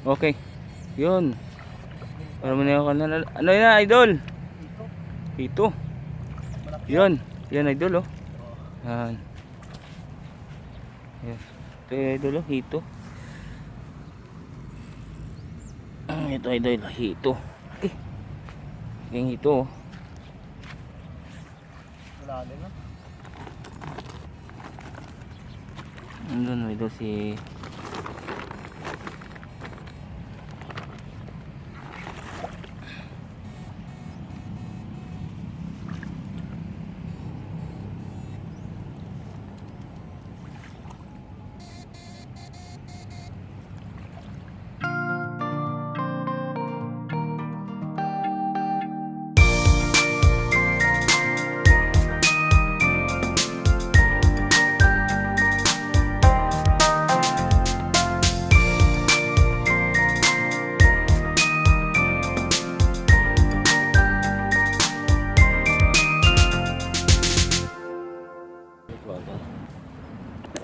Okay. Yun. Para mo na ako na. Ano yan, idol? Ito. Yun. Yan, idol, oh. Yan. Yan. Ito yung idol, oh. Ito. Ito, idol. Ito. Okay. Yung ito, oh. Wala din, no? Andun, idol, si...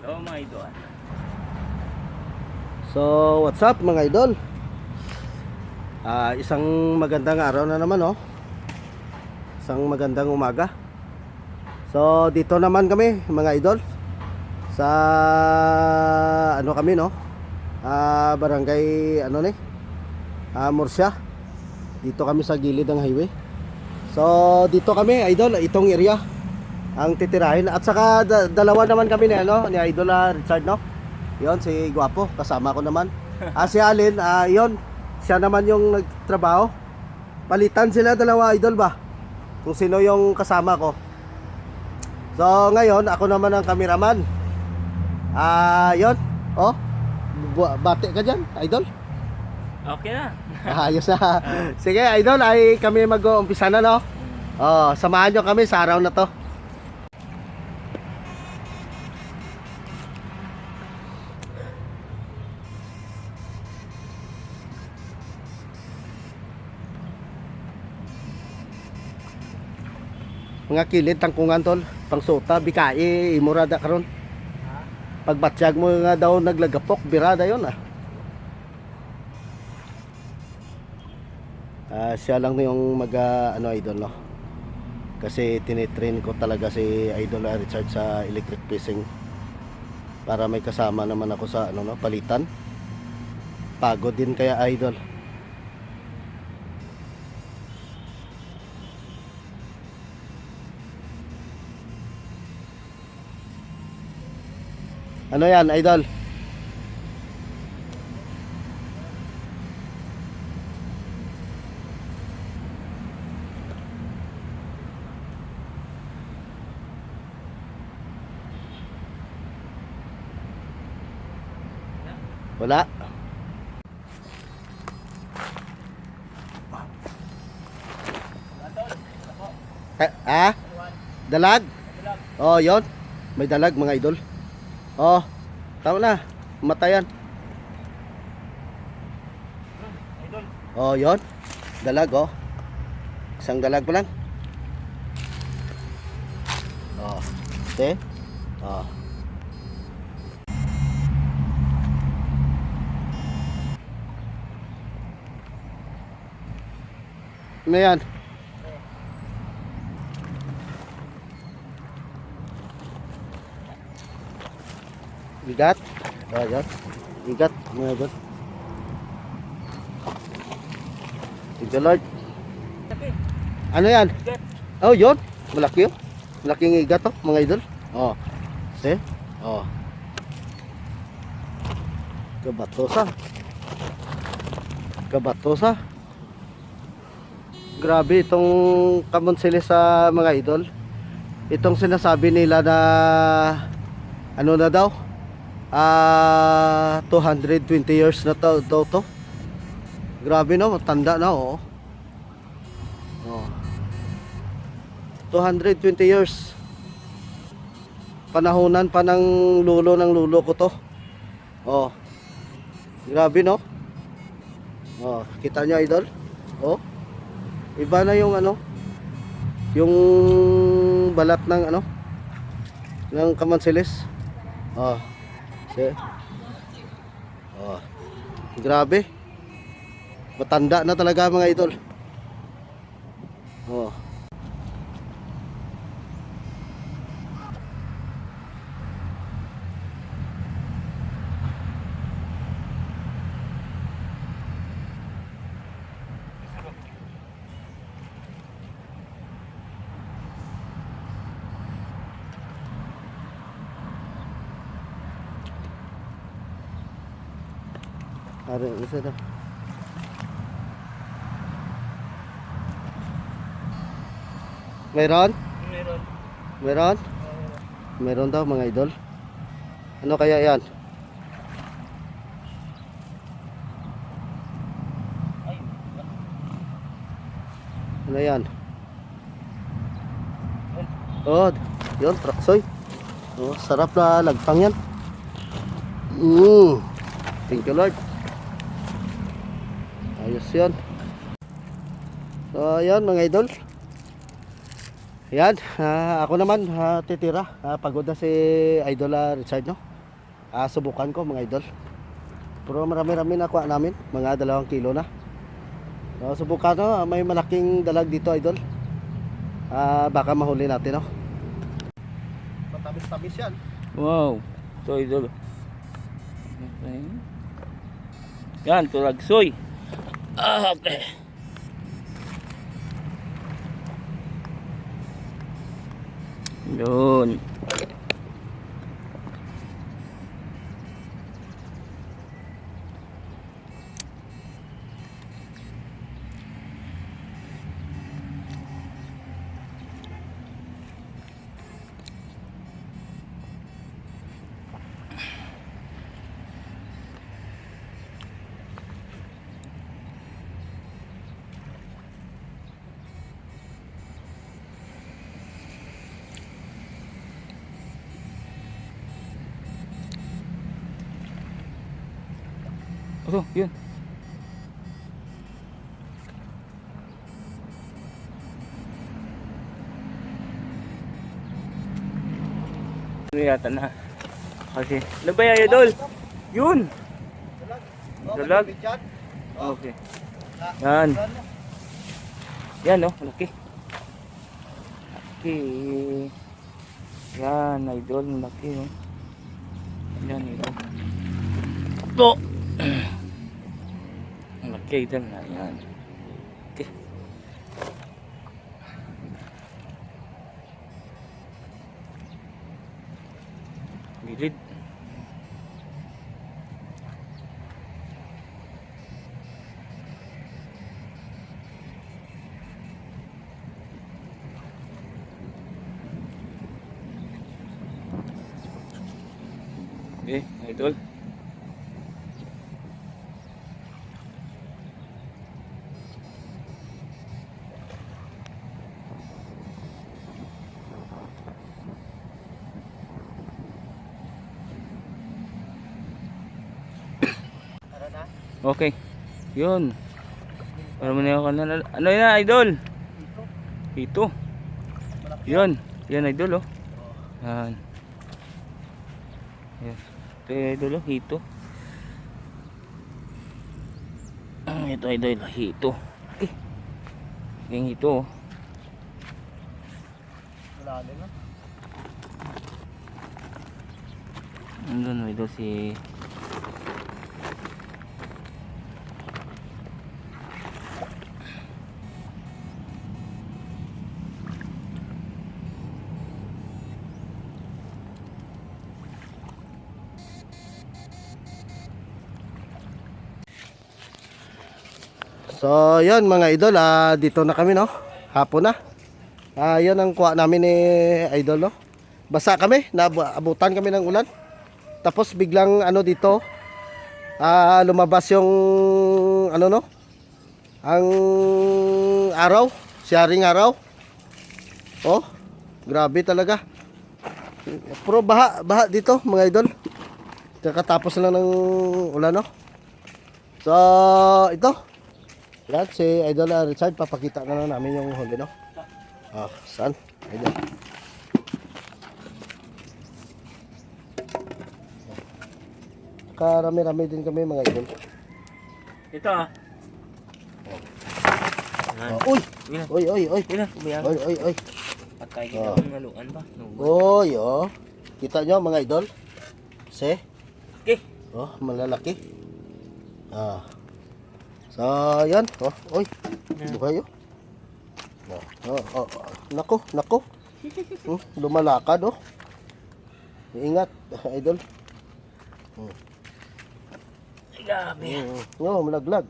Hello, mga idol. So, what's up mga idol? Isang magandang araw na naman, oh. Isang magandang umaga. So, dito naman kami mga idol sa ano kami, no? Barangay ano ni? Murcia. Dito kami sa gilid ng highway. So, dito kami idol, itong area ang titirahin. At saka dalawa naman kami ni ano, ni Idol Richard, no? Yon, si Guapo, kasama ko naman. Si Alin, yon, siya naman yung nagtrabaho. Palitan sila dalawa, idol ba? Kung sino yung kasama ko. So ngayon, ako naman ang cameraman. Yon, oh. Bate ka dyan, idol? Okay na. Ayos na. Sige, idol, ay kami mag-uumpisa na, no? Oh, samahan nyo kami sa araw na to. Mga kilid tangkungan tol, pangsuta bikai imurada karon. Pagbatsyag mo nga daw naglagapok, birada yon ah. Siya lang yung mag ano idol, no. Kasi tinitrain ko talaga si Idol Richard sa electric fishing. Para may kasama naman ako sa ano, no, palitan. Pagod din kaya idol. Ano yan, idol? Wala. Dalag? Oh, yon. May dalag mga idol. Oh, tama na. Matayan. Oh, yon. Dalag, oh. Isang dalag pa lang. Oh. Okay. Oh. Ano yan? Bigat. Bigat. Bigat. Mga idol. Thank you Lord. Ano yan? Oh, yun. Malaki yun. Malaking igat to, mga idol. Oh. See? Oh. Kabatosa. Kabatosa. Grabe itong kamonsilis sa mga idol. Itong sinasabi nila na ano na daw? 220 years na to. Grabe, no, tanda na, oh. Oh. 220 years. Panahonan pa ng lulo ko to. Oh. Grabe, no? Oh, kita nyo idol? Oh. Iba na yung ano, yung balat ng ano, ng kamansilis. Oh. See? Oh. Grabe. Matanda na talaga mga idol. Oh. Ada isa daw. Meron? Meron. Meron? Meron daw mga idol. Ano kaya yan? Ay. Ano yan? Oh, yun, traksoy. Oh, sarap na lagpang yan. Thank you Lord. Ayos yun. So ayan mga idol. Ayan, ako naman titira. Pagod na si Idol Richard, no? Subukan ko mga idol. Pero marami-rami na kuha namin. Mga 2 kilo na. So, subukan no, may malaking dalag dito idol. Baka mahuli natin, no? Matamis-tamis yan. Wow. Ito idol. Okay. Yan, tulagsoy. Okay. Yun. Oh, yun. Ano yata na? Kasi, ano ba yan, idol? Yun! Dalag? Okay. Yan. Yan, no? Laki. Laki. Yan, idol. Laki, no? Yan, idol. Ito! Laki, idol na. Yan. Okay. Gilid. Okay, idol. Okay. Yun. Para mo na ako na. Ano yun, idol? Ito. Yun. Yan, idol, oh. Yan. Yes. Ito yung idol, oh. Hito. Ito, idol. Hito. Okay. Yung hito, oh. Wala din, no? Andun, idol, si... So, yun mga idol, dito na kami, no? Hapon na. Yun ang kuha namin ni Idol, no? Basa kami, naabutan kami ng ulan. Tapos biglang ano dito, lumabas yung ano, no? Ang araw, sharing araw. Oh, grabe talaga. Pero baha dito mga idol. Kakatapos lang ng ulan, no? So, ito. Yan, si Idol Richard, papakita na lang namin yung huli, no? Saan? Idol. Karami-rami din kami mga idol. Ito ah. Uy! Yun na. Uy, uy, uy. Yun na. Umayang. Uy, uy, uy. Patay kita Oh. ang haluan ba? No. Uy, oh. Kita nyo mga idol? Se? Okay. Oh, malalaki. Ah. So, yan. Oh, uy. Buhay oh. Oh, oh, oh. Nako, nako. Lumalakad oh. Ingat, idol. Grabe. Oh, malaglag.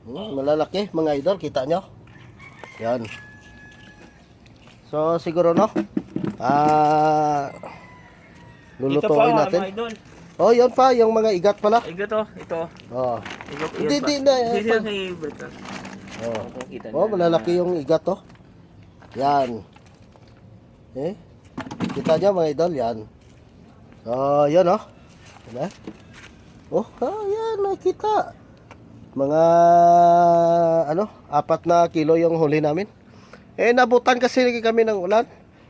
Malalaki mga idol, kita nyo? Yan. So siguro no? Lulutuin Ito natin. mga idol. Oh, yan pa yung mga igat pala. Ito to. Ito. Oh. Ito. Hindi na. Hindi sa favorite. Oh. Kita Oh, malalaki yung igat oh. Yan. Kita nyo mga idol, yan. So, yan oh. Diba? Oh, yan, nakita. Mga 4 kilo yung huli namin. Nabutan kasi kami ng ulan.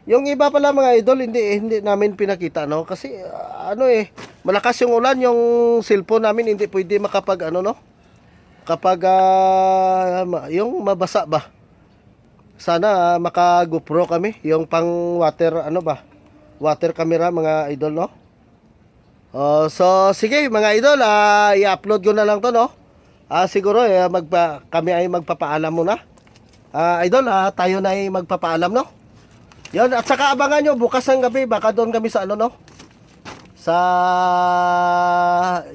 Yung iba pala mga idol, hindi namin pinakita no kasi malakas yung ulan, yung cellphone namin hindi pwede makapag kapag yung mabasa ba. Sana maka GoPro kami, yung pang water water camera mga idol no. So sige mga idol, i-upload ko na lang to no. Siguro kami ay magpapaalam muna. Idol, tayo na ay magpapaalam no. Yan, at saka abangan nyo bukas ng gabi, baka doon kami sa sa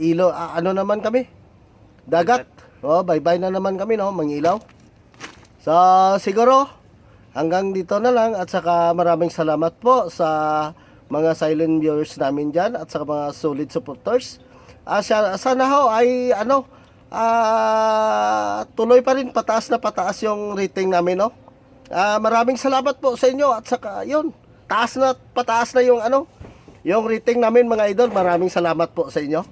ilo, naman kami, dagat. Bye-bye na naman kami no, mangilaw. So siguro hanggang dito na lang, at saka maraming salamat po sa mga silent viewers namin dyan at sa mga solid supporters. Sana ho ay tuloy pa rin pataas na pataas yung rating namin no. Maraming salamat po sa inyo, at saka yun, pataas na yung yung rating namin mga idol. Maraming salamat po sa inyo.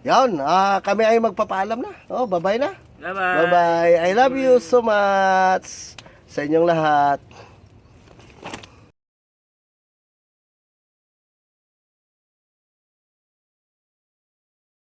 Yan, kami ay magpapaalam na. Bye-bye na. Bye-bye. Bye-bye. I love you so much sa inyong lahat.